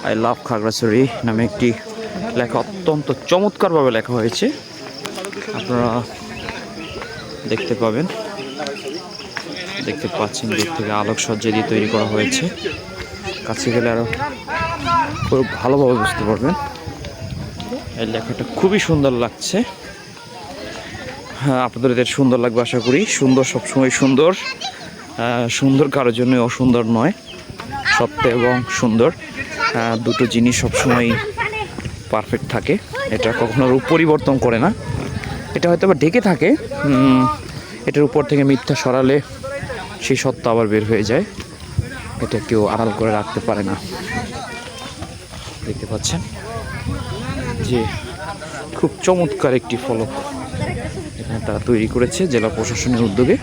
I love Khagrachari নামে একটি লেখা অত্যন্ত চমৎকারভাবে লেখা হয়েছে, আপনারা দেখতে পাবেন। দেখতে পাচ্ছেন দূর থেকে আলোকসজ্জা দিয়ে তৈরি করা হয়েছে, কাছে গেলে আরও খুব ভালোভাবে বুঝতে পারবেন। এই লেখাটা খুবই সুন্দর লাগছে। হ্যাঁ, আপনাদের এদের সুন্দর লাগবে আশা করি। সুন্দর সবসময় সুন্দর, সুন্দর কারোর জন্য অসুন্দর নয়। সত্য এবং সুন্দর দুটো জিনিস সবসময় পারফেক্ট থাকে, এটা কখনো রূপ পরিবর্তন করে না। এটা হয়তো বা ঢেকে থাকে, এটার উপর থেকে মিথ্যা সরালে সেই সত্য আবার বের হয়ে যায়, এটা কেউ আড়াল করে রাখতে পারে না। দেখতে পাচ্ছেন যে খুব চমৎকার একটি ফলক এখানে তারা তৈরি করেছে জেলা প্রশাসনের উদ্যোগে।